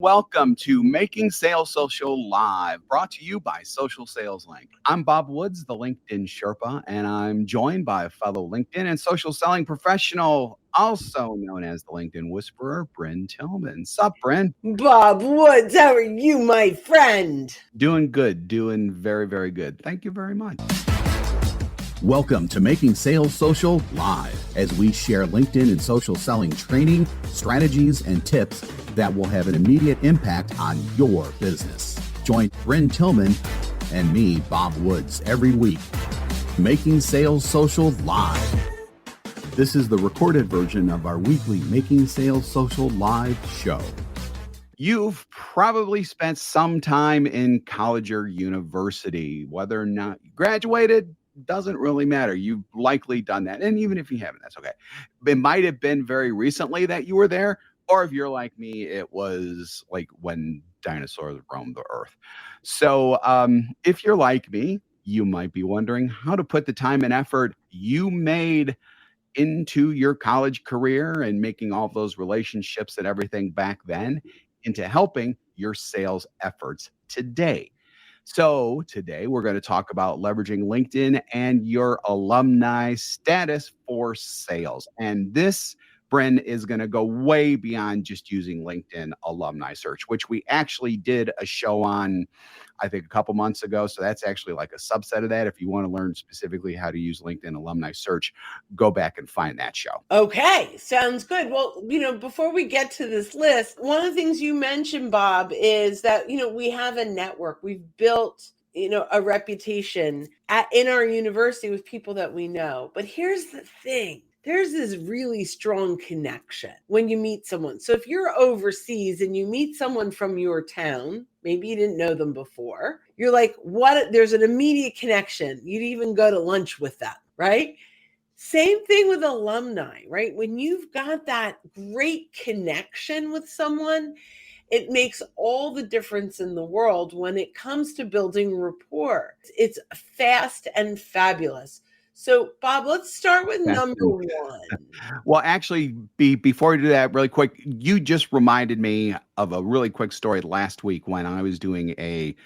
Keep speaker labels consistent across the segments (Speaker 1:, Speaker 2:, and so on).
Speaker 1: Welcome to Making Sales Social Live, brought to you by Social Sales Link. I'm Bob Woods, the LinkedIn Sherpa, and I'm joined by a fellow LinkedIn and social selling professional, also known as the LinkedIn Whisperer, Bryn Tillman. Sup, Bryn?
Speaker 2: Bob Woods, how are you, my friend?
Speaker 1: Doing good, doing very, very good. Thank you very much. Welcome to Making Sales Social Live, as we share LinkedIn and social selling training, strategies, and tips that will have an immediate impact on your business. Join Bryn Tillman and me, Bob Woods, every week. Making Sales Social Live. This is the recorded version of our weekly Making Sales Social Live show. You've probably spent some time in college or university. Whether or not you graduated doesn't really matter. You've likely done that. And even if you haven't, that's okay. It might have been very recently that you were there. Or if you're like me, it was like when dinosaurs roamed the earth. So if you're like me, you might be wondering how to put the time and effort you made into your college career and making all those relationships and everything back then into helping your sales efforts today. So today we're going to talk about leveraging LinkedIn and your alumni status for sales. And this, Bryn, is going to go way beyond just using LinkedIn alumni search, which we actually did a show on, I think, a couple months ago. So that's actually like a subset of that. If you want to learn specifically how to use LinkedIn alumni search, go back and find that show.
Speaker 2: Okay, sounds good. Well, before we get to this list, one of the things you mentioned, Bob, is that, we have a network. We've built, a reputation in our university with people that we know. But here's the thing. There's this really strong connection when you meet someone. So if you're overseas and you meet someone from your town, maybe you didn't know them before, you're like, what? There's an immediate connection. You'd even go to lunch with them, right? Same thing with alumni, right? When you've got that great connection with someone, it makes all the difference in the world when it comes to building rapport. It's fast and fabulous. So, Bob, let's start with number one.
Speaker 1: Well, actually, before we do that, really quick, you just reminded me of a really quick story last week when I was doing a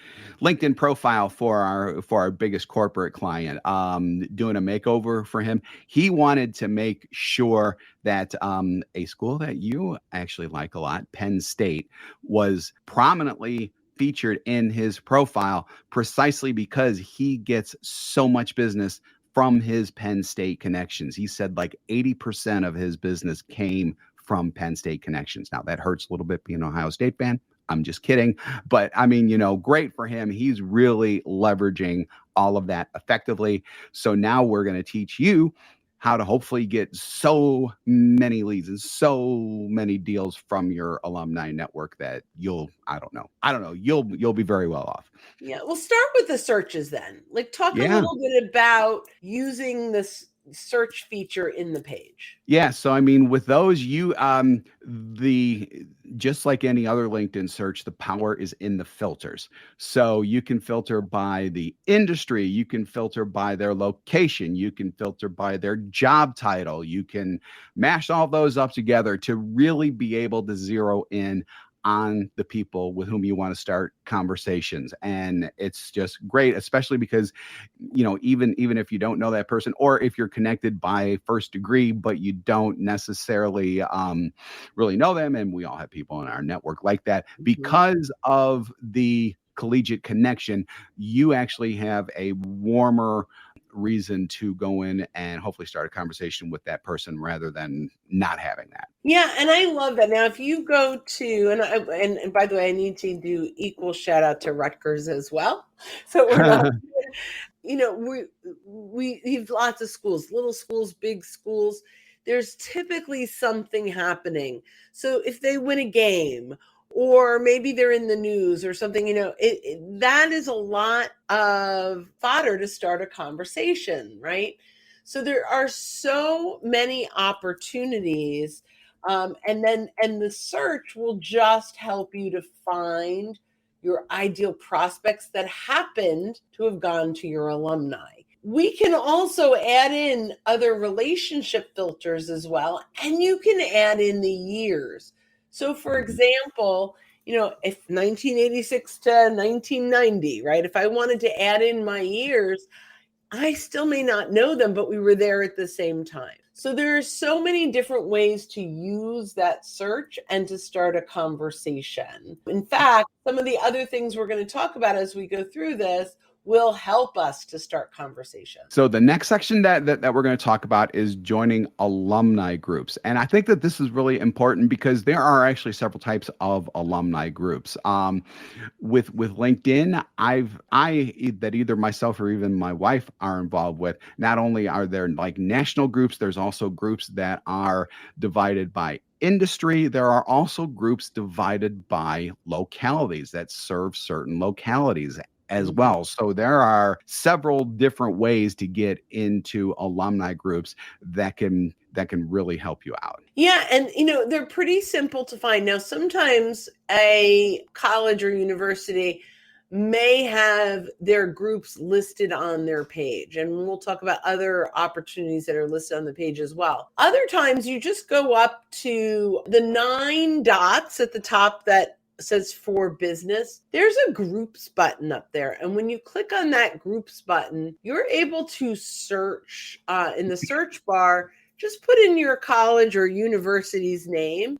Speaker 1: LinkedIn profile for our biggest corporate client, doing a makeover for him. He wanted to make sure that a school that you actually like a lot, Penn State, was prominently featured in his profile precisely because he gets so much business from his Penn State connections. He said like 80% of his business came from Penn State connections. Now that hurts a little bit being an Ohio State fan. I'm just kidding. But I mean, great for him. He's really leveraging all of that effectively. So now we're going to teach you how to hopefully get so many leads and so many deals from your alumni network that you'll be very well off.
Speaker 2: Yeah, we'll start with the searches then. Like talk a little bit about using this search feature in the page.
Speaker 1: Yeah, so I mean, with those, you just like any other LinkedIn search, the power is in the filters. So you can filter by the industry, you can filter by their location, you can filter by their job title, you can mash all those up together to really be able to zero in on the people with whom you want to start conversations. And it's just great, especially because, even if you don't know that person, or if you're connected by first degree, but you don't necessarily really know them. And we all have people in our network like that. Because of the collegiate connection, you actually have a warmer reason to go in and hopefully start a conversation with that person rather than not having that.
Speaker 2: Yeah, and I love that. Now, if you go to, and by the way, I need to do equal shout out to Rutgers as well. So we're not, we have lots of schools, little schools, big schools. There's typically something happening. So if they win a game, or maybe they're in the news or something, that is a lot of fodder to start a conversation, right? So there are so many opportunities, and the search will just help you to find your ideal prospects that happened to have gone to your alumni. We can also add in other relationship filters as well, and you can add in the years. So for example, if 1986 to 1990, right? If I wanted to add in my years, I still may not know them, but we were there at the same time. So there are so many different ways to use that search and to start a conversation. In fact, some of the other things we're going to talk about as we go through this will help us to start conversations.
Speaker 1: So the next section that we're going to talk about is joining alumni groups. And I think that this is really important because there are actually several types of alumni groups. With LinkedIn, that either myself or even my wife are involved with. Not only are there like national groups, there's also groups that are divided by industry. There are also groups divided by localities that serve certain localities as well. So there are several different ways to get into alumni groups that can really help you out.
Speaker 2: Yeah, and they're pretty simple to find. Now, sometimes a college or university may have their groups listed on their page, and we'll talk about other opportunities that are listed on the page as well. Other times you just go up to the 9 dots at the top that says for business. There's a groups button up there, and when you click on that groups button, you're able to search in the search bar. Just put in your college or university's name,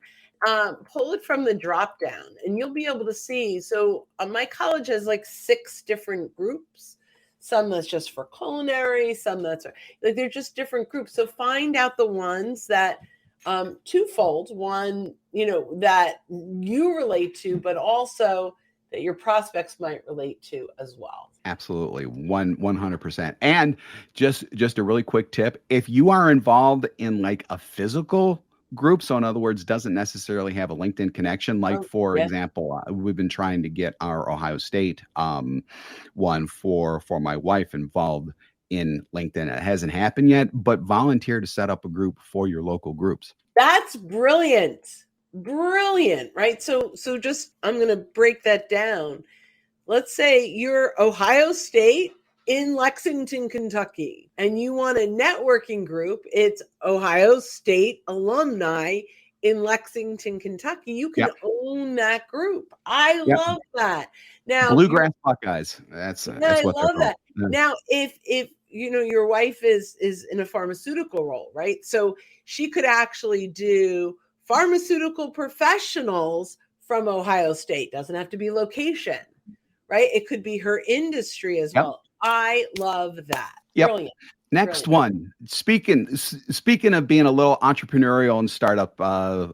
Speaker 2: pull it from the drop down, and you'll be able to see. So my college has like 6 different groups. Some that's just for culinary, some that's like they're just different groups. So find out the ones that twofold, one, that you relate to, but also that your prospects might relate to as well.
Speaker 1: Absolutely. 100%. And just a really quick tip, if you are involved in like a physical group, so in other words, doesn't necessarily have a LinkedIn connection, like for example, we've been trying to get our Ohio State one for my wife involved in LinkedIn. It hasn't happened yet, but volunteer to set up a group for your local groups.
Speaker 2: That's brilliant. Brilliant, right? So just, I'm going to break that down. Let's say you're Ohio State in Lexington, Kentucky, and you want a networking group. It's Ohio State alumni in Lexington, Kentucky. You can own that group. I love that. Now,
Speaker 1: Bluegrass Buckeyes. That's what
Speaker 2: I love that. Now, if your wife is in a pharmaceutical role, right? So she could actually do pharmaceutical professionals from Ohio State. Doesn't have to be location, right? It could be her industry as well. I love that. Brilliant.
Speaker 1: Next one. Speaking of being a little entrepreneurial and startup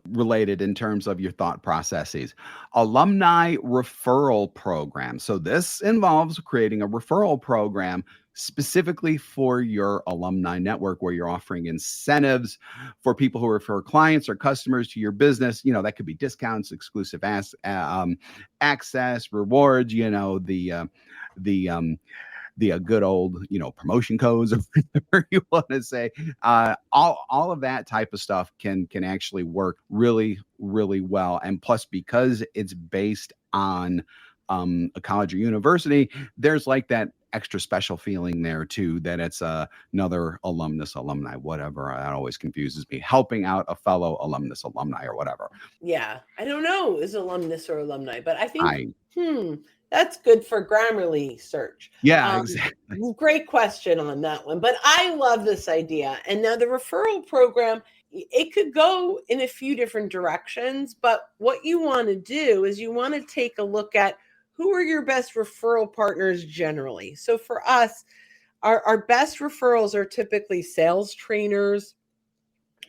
Speaker 1: related in terms of your thought processes, alumni referral program. So this involves creating a referral program specifically for your alumni network, where you're offering incentives for people who refer clients or customers to your business. That could be discounts, exclusive access, rewards, the good old, promotion codes, or whatever you want to say. All of that type of stuff can actually work really, really well. And plus, because it's based on a college or university, there's like that extra special feeling there too, that it's another alumni, whatever. That always confuses me. Helping out a fellow alumni or whatever.
Speaker 2: Yeah. I don't know, is alumnus or alumni, but I think, that's good for Grammarly search.
Speaker 1: Yeah, exactly.
Speaker 2: Great question on that one. But I love this idea. And now the referral program, it could go in a few different directions. But what you want to do is you want to take a look at who are your best referral partners generally. So for us, our best referrals are typically sales trainers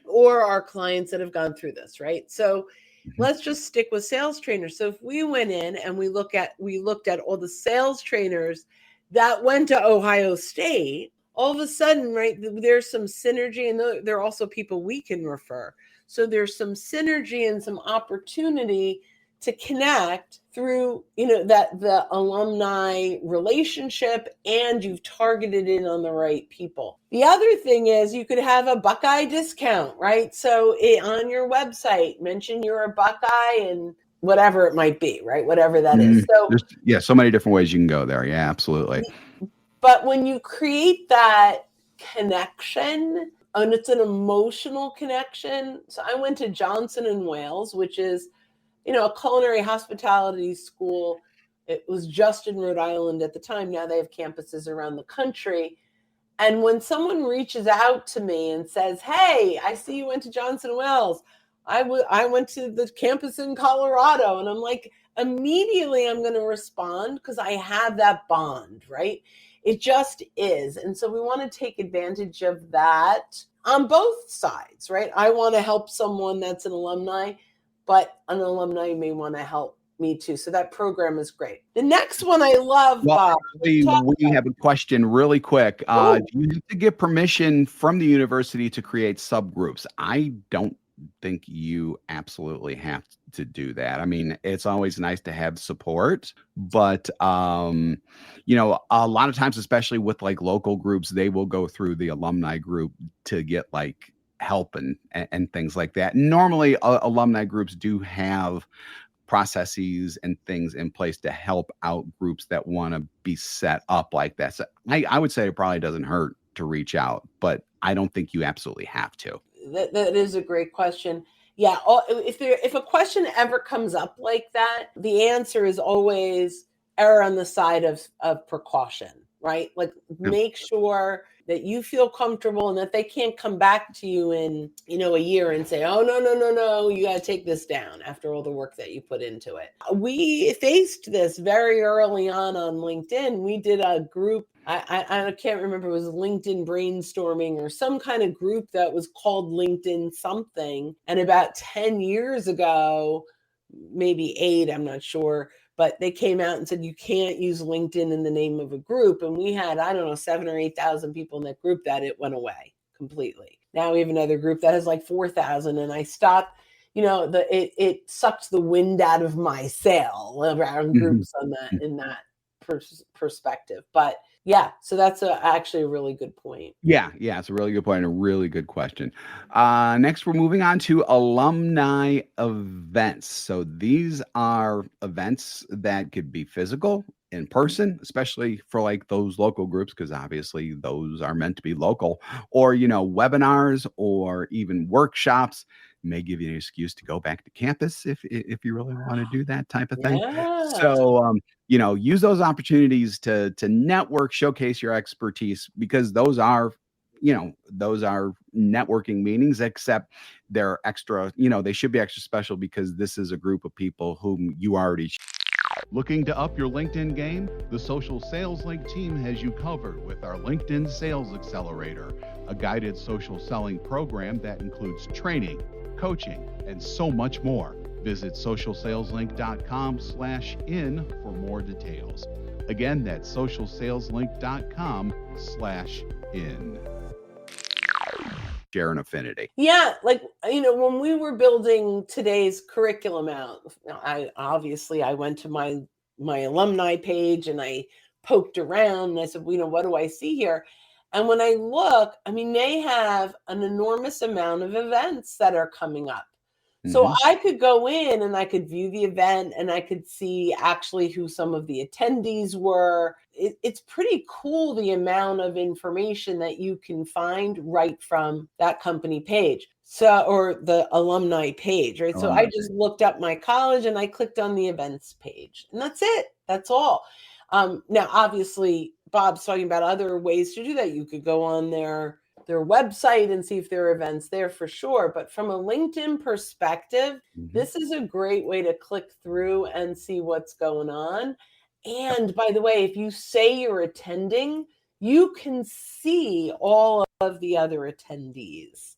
Speaker 2: or our clients that have gone through this, right? So let's just stick with sales trainers. So if we went in and we looked at all the sales trainers that went to Ohio State, all of a sudden, right, there's some synergy, and there are also people we can refer. So there's some synergy and some opportunity to connect through, that the alumni relationship, and you've targeted in on the right people. The other thing is you could have a Buckeye discount, right? So on your website, mention you're a Buckeye and whatever it might be, right? Whatever that is. So
Speaker 1: so many different ways you can go there. Yeah, absolutely.
Speaker 2: But when you create that connection, and it's an emotional connection. So I went to Johnson & Wales, which is a culinary hospitality school. It was just in Rhode Island at the time. Now they have campuses around the country. And when someone reaches out to me and says, hey, I see you went to Johnson Wells. I went to the campus in Colorado. And I'm like, immediately I'm going to respond because I have that bond, right? It just is. And so we want to take advantage of that on both sides, right? I want to help someone that's an alumni, but an alumni may want to help me too. So that program is great. The next one I love,
Speaker 1: Well,
Speaker 2: Bob.
Speaker 1: actually, we have a question really quick. Do you have to get permission from the university to create subgroups? I don't think you absolutely have to do that. I mean, it's always nice to have support, but a lot of times, especially with like local groups, they will go through the alumni group to get like help and things like that. Normally, alumni groups do have processes and things in place to help out groups that want to be set up like that. So I would say it probably doesn't hurt to reach out, but I don't think you absolutely have to.
Speaker 2: That is a great question. Yeah, if a question ever comes up like that, the answer is always err on the side of precaution, right? Like make sure that you feel comfortable and that they can't come back to you in, a year and say, oh, no, you got to take this down after all the work that you put into it. We faced this very early on LinkedIn. We did a group. I can't remember, it was LinkedIn brainstorming or some kind of group that was called LinkedIn something. And about 10 years ago, maybe 8, I'm not sure, but they came out and said, you can't use LinkedIn in the name of a group. And we had, 7,000 or 8,000 people in that group that it went away completely. Now we have another group that has like 4,000. And I stopped, it sucked the wind out of my sail around groups on that, in that perspective. But yeah, so that's actually a really good point.
Speaker 1: Yeah, it's a really good point and a really good question. Next, we're moving on to alumni events. So these are events that could be physical, in person, especially for like those local groups, because obviously those are meant to be local, or, webinars or even workshops. May give you an excuse to go back to campus if you really want to do that type of thing.
Speaker 2: Yeah.
Speaker 1: So, use those opportunities to network, showcase your expertise, because those are networking meetings, except they're extra, they should be extra special because this is a group of people whom you already. Looking to up your LinkedIn game? The Social Sales Link team has you covered with our LinkedIn Sales Accelerator, a guided social selling program that includes training, coaching, and so much more. Visit socialsaleslink.com/in for more details. Again, that's socialsaleslink.com/in. Share an affinity.
Speaker 2: Yeah, like, when we were building today's curriculum out, I went to my alumni page and I poked around and I said, what do I see here? And when I look, they have an enormous amount of events that are coming up. So I could go in and I could view the event and I could see actually who some of the attendees were. It's pretty cool, the amount of information that you can find right from that company page. So, or the alumni page, right? So I just looked up my college and I clicked on the events page, and that's it. That's all. Now, obviously, Bob's talking about other ways to do that. You could go on their website and see if there are events there for sure. But from a LinkedIn perspective, this is a great way to click through and see what's going on. And by the way, if you say you're attending, you can see all of the other attendees.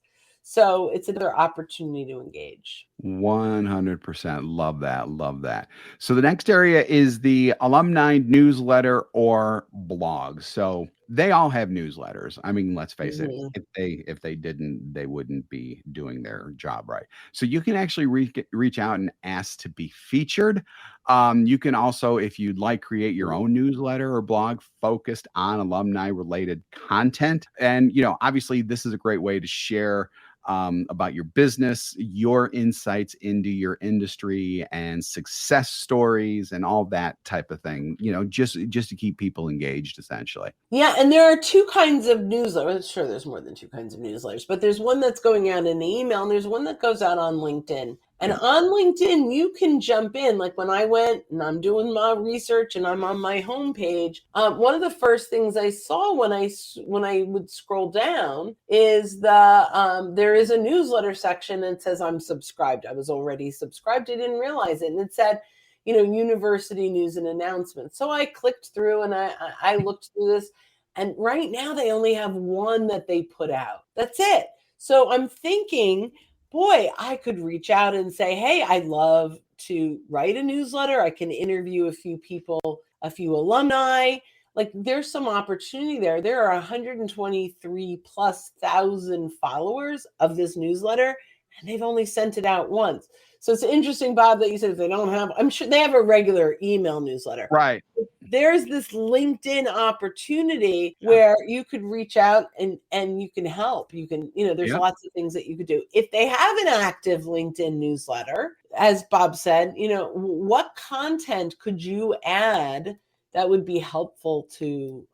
Speaker 2: So it's another opportunity to engage.
Speaker 1: 100%. Love that. Love that. So the next area is the alumni newsletter or blog. So they all have newsletters. Let's face it. If they didn't, they wouldn't be doing their job right. So you can actually reach out and ask to be featured. You can also, if you'd like, create your own newsletter or blog focused on alumni related content. And, obviously this is a great way to share about your business, your insights into your industry and success stories and all that type of thing, just to keep people engaged, essentially.
Speaker 2: Yeah. And there are two kinds of newsletters. Sure, there's more than two kinds of newsletters, but there's one that's going out in the email and there's one that goes out on LinkedIn. And on LinkedIn, you can jump in. Like when I went and I'm doing my research and I'm on my homepage, one of the first things I saw when I would scroll down is there is a newsletter section that says I'm subscribed. I was already subscribed. I didn't realize it. And it said, university news and announcements. So I clicked through and I looked through this. And right now they only have one that they put out. That's it. So I'm thinking, boy, I could reach out and say, hey, I'd love to write a newsletter. I can interview a few people, a few alumni. Like there's some opportunity there. There are 123 plus thousand followers of this newsletter, and they've only sent it out once. So it's interesting, Bob, that you said if they don't have, I'm sure they have a regular email newsletter.
Speaker 1: Right.
Speaker 2: There's this LinkedIn opportunity where you could reach out and you can help. You can, there's lots of things that you could do. If they have an active LinkedIn newsletter, as Bob said, what content could you add that would be helpful to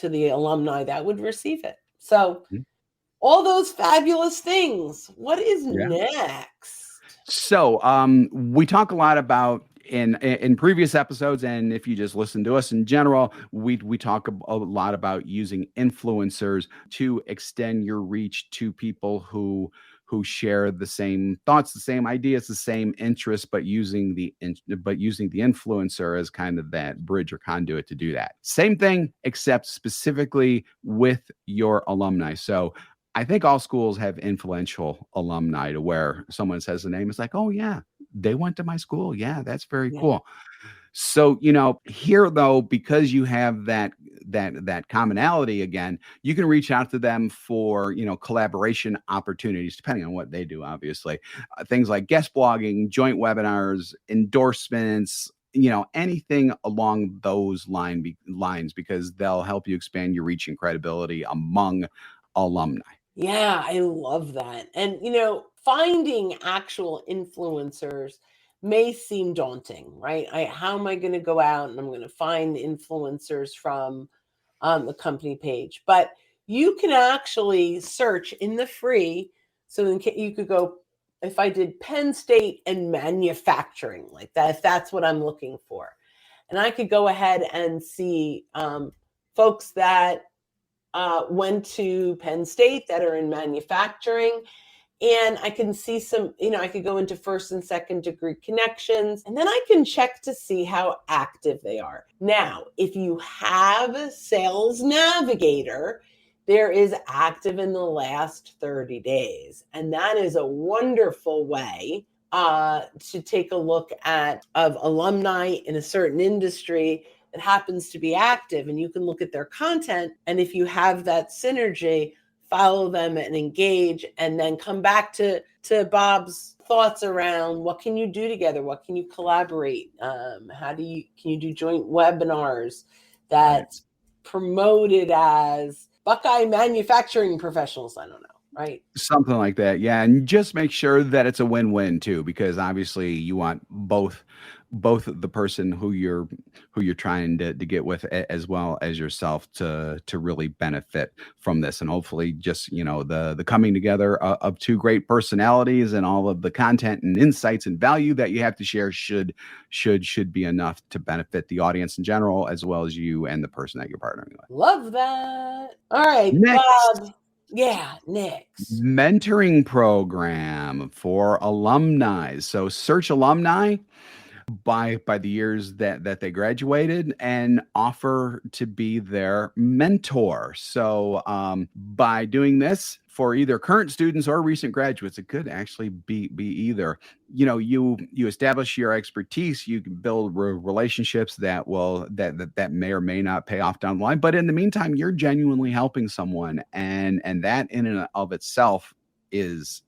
Speaker 2: the alumni that would receive it? So all those fabulous things. What is next?
Speaker 1: So we talk a lot about in previous episodes, and if you just listen to us in general, we talk a lot about using influencers to extend your reach to people who share the same thoughts, the same ideas, the same interests, but using the influencer as kind of that bridge or conduit to do that. Same thing, except specifically with your alumni. So I think all schools have influential alumni to where someone says the name, it's like, oh yeah, they went to my school. Yeah, that's very cool. So, here though, because you have that commonality again, you can reach out to them for, collaboration opportunities, depending on what they do, obviously. Things like guest blogging, joint webinars, endorsements, anything along those lines, because they'll help you expand your reach and credibility among alumni.
Speaker 2: Yeah, I love that. And, finding actual influencers may seem daunting, right? How am I going to go out and I'm going to find influencers from the company page? But you can actually search in the free. So you could go, if I did Penn State and manufacturing, like that, if that's what I'm looking for. And I could go ahead and see folks that went to Penn State that are in manufacturing. And I can see some, I could go into first and second degree connections, and then I can check to see how active they are. Now, if you have Sales Navigator, there is active in the last 30 days. And that is a wonderful way to take a look of alumni in a certain industry that happens to be active, and you can look at their content. And if you have that synergy, follow them and engage, and then come back to Bob's thoughts around what can you do together? What can you collaborate? Can you do joint webinars that's promoted as Buckeye Manufacturing Professionals? I don't know. Right.
Speaker 1: Something like that. Yeah. And just make sure that it's a win-win too, because obviously you want both the person who you're trying to get with, as well as yourself, to really benefit from this. And hopefully just, the coming together of two great personalities and all of the content and insights and value that you have to share should be enough to benefit the audience in general, as well as you and the person that you're partnering with.
Speaker 2: Love that. All right,
Speaker 1: Next.
Speaker 2: Bob. Yeah, next.
Speaker 1: Mentoring program for alumni. So search alumni by the years that they graduated and offer to be their mentor. So by doing this for either current students or recent graduates, it could actually be either. You establish your expertise, you can build relationships that may or may not pay off down the line. But in the meantime, you're genuinely helping someone, and that in and of itself is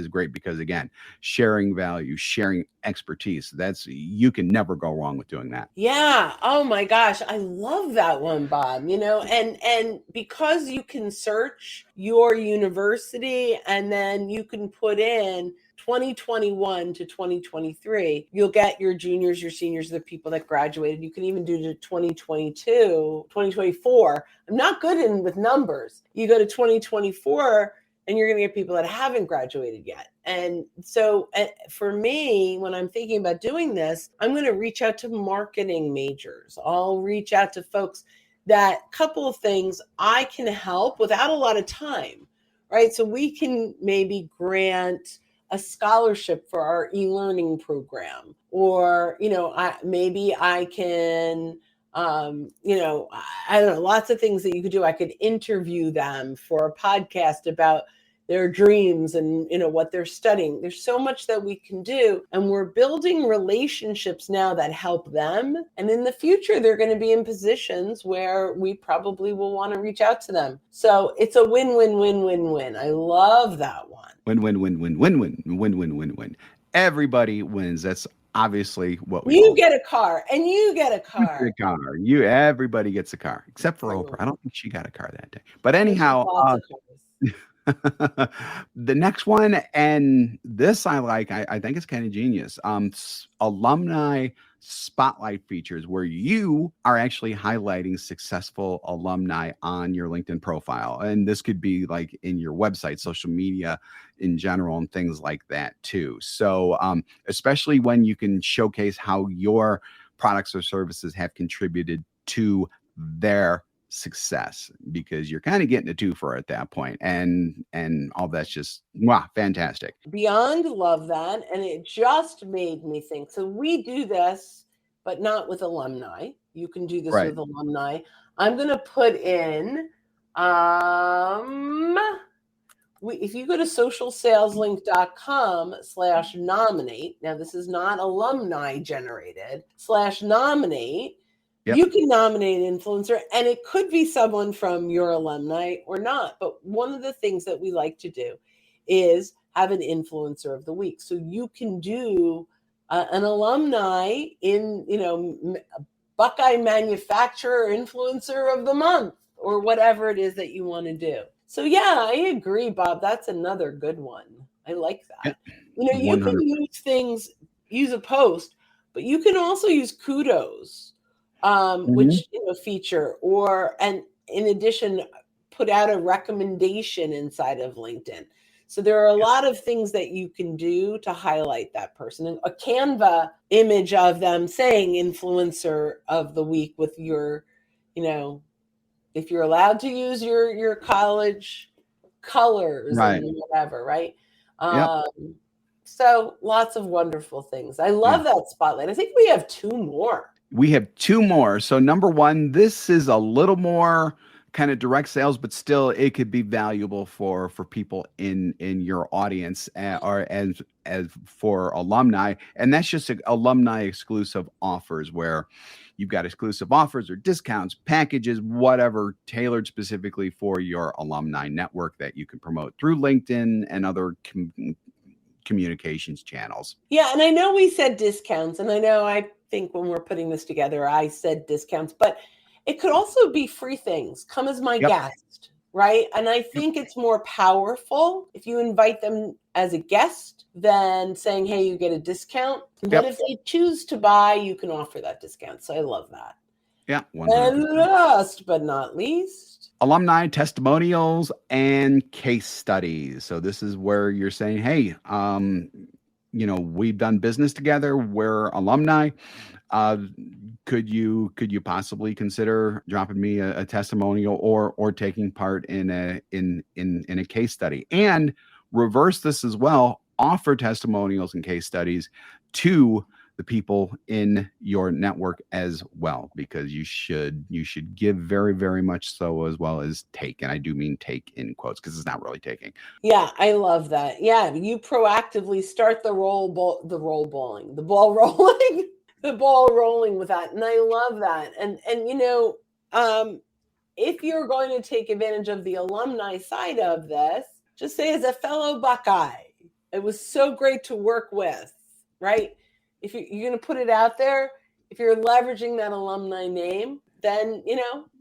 Speaker 1: great, because again, sharing value, sharing expertise, you can never go wrong with doing that.
Speaker 2: Yeah. Oh my gosh. I love that one, Bob. And because you can search your university and then you can put in 2021 to 2023, you'll get your juniors, your seniors, the people that graduated. You can even do to 2022, 2024. I'm not good with numbers. You go to 2024, and you're going to get people that haven't graduated yet. And so for me, when I'm thinking about doing this, I'm going to reach out to marketing majors. I'll reach out to folks that couple of things I can help without a lot of time, right? So we can maybe grant a scholarship for our e-learning program, or, maybe I can, I don't know, lots of things that you could do. I could interview them for a podcast about their dreams and what they're studying. There's so much that we can do, and we're building relationships now that help them, and in the future they're going to be in positions where we probably will want to reach out to them. So it's a win-win-win-win-win. I love that one.
Speaker 1: Win-win-win-win-win-win-win-win-win. Everybody wins. That's obviously what we
Speaker 2: You get a car, and you get a
Speaker 1: You
Speaker 2: car.
Speaker 1: get a car. Everybody gets a car except for Oprah. I don't think she got a car that day. But anyhow, the next one, and this I like, I think it's kind of genius. Alumni spotlight features, where you are actually highlighting successful alumni on your LinkedIn profile. And this could be like in your website, social media in general, and things like that too. So especially when you can showcase how your products or services have contributed to their success, because you're kind of getting a twofer at that point, and all that's just fantastic.
Speaker 2: Beyond love that. And it just made me think, so we do this, but not with alumni. You can do this with alumni. I'm going to put in if you go to socialsaleslink.com/nominate, now this is not alumni generated, /nominate, you can nominate an influencer, and it could be someone from your alumni or not. But one of the things that we like to do is have an influencer of the week. So you can do an alumni in, Buckeye manufacturer influencer of the month, or whatever it is that you want to do. So yeah, I agree, Bob. That's another good one. I like that. You can use a post, but you can also use kudos, which feature, and in addition, put out a recommendation inside of LinkedIn. So there are a lot of things that you can do to highlight that person. And a Canva image of them saying influencer of the week with your, if you're allowed to use your college colors and whatever, right? So lots of wonderful things. I love that spotlight. I think we have two more.
Speaker 1: So number one, this is a little more kind of direct sales, but still it could be valuable for people in your audience, or as for alumni. And that's just alumni exclusive offers, where you've got exclusive offers or discounts, packages, whatever, tailored specifically for your alumni network that you can promote through LinkedIn and other communications channels.
Speaker 2: Yeah. And I know we said discounts, and I think when we're putting this together, I said discounts, but it could also be free things. Come as my guest, right? And I think it's more powerful if you invite them as a guest than saying, hey, you get a discount. But if they choose to buy, you can offer that discount. So I love that.
Speaker 1: Yeah. 100%.
Speaker 2: And last but not least,
Speaker 1: alumni testimonials and case studies. So this is where you're saying, hey, we've done business together. We're alumni. Could you possibly consider dropping me a testimonial or taking part in a case study? And reverse this as well. Offer testimonials and case studies to the people in your network as well, because you should give very, very much so, as well as take. And I do mean take in quotes, because it's not really taking.
Speaker 2: Yeah, I love that. Yeah, you proactively start the ball rolling with that. And I love that. And if you're going to take advantage of the alumni side of this, just say, as a fellow Buckeye, it was so great to work with, right? If you're going to put it out there, if you're leveraging that alumni name, then,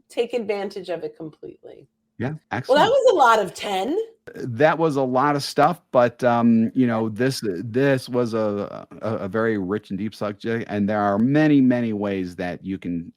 Speaker 2: take advantage of it completely.
Speaker 1: Yeah. Excellent.
Speaker 2: Well, that was a lot of 10.
Speaker 1: That was a lot of stuff, but this was a very rich and deep subject, and there are many, many ways that you can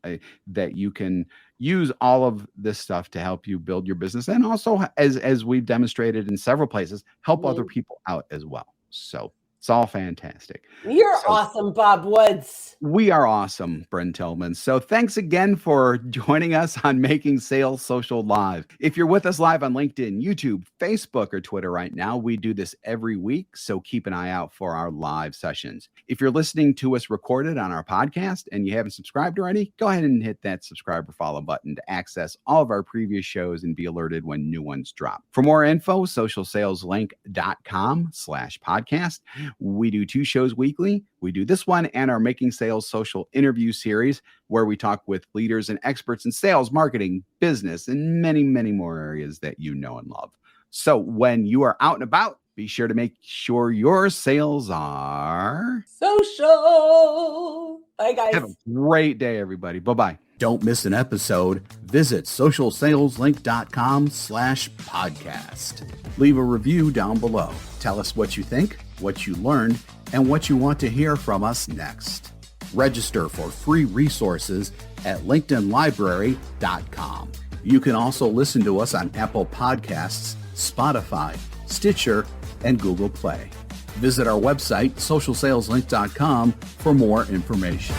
Speaker 1: use all of this stuff to help you build your business. And also, as we've demonstrated in several places, help other people out as well. So it's all fantastic.
Speaker 2: You're awesome, Bob Woods.
Speaker 1: We are awesome, Bryn Tillman. So thanks again for joining us on Making Sales Social Live. If you're with us live on LinkedIn, YouTube, Facebook, or Twitter right now, we do this every week, so keep an eye out for our live sessions. If you're listening to us recorded on our podcast and you haven't subscribed already, go ahead and hit that subscribe or follow button to access all of our previous shows and be alerted when new ones drop. For more info, socialsaleslink.com/podcast. We do 2 shows weekly. We do this one and our Making Sales Social interview series, where we talk with leaders and experts in sales, marketing, business, and many, many more areas that you know and love. So when you are out and about, be sure to make sure your sales are
Speaker 2: social. Bye, guys.
Speaker 1: Have a great day, everybody. Bye-bye. Don't miss an episode. Visit socialsaleslink.com/podcast. Leave a review down below. Tell us what you think, what you learned, and what you want to hear from us next. Register for free resources at linkedinlibrary.com. You can also listen to us on Apple Podcasts, Spotify, Stitcher, and Google Play. Visit our website, socialsaleslink.com, for more information.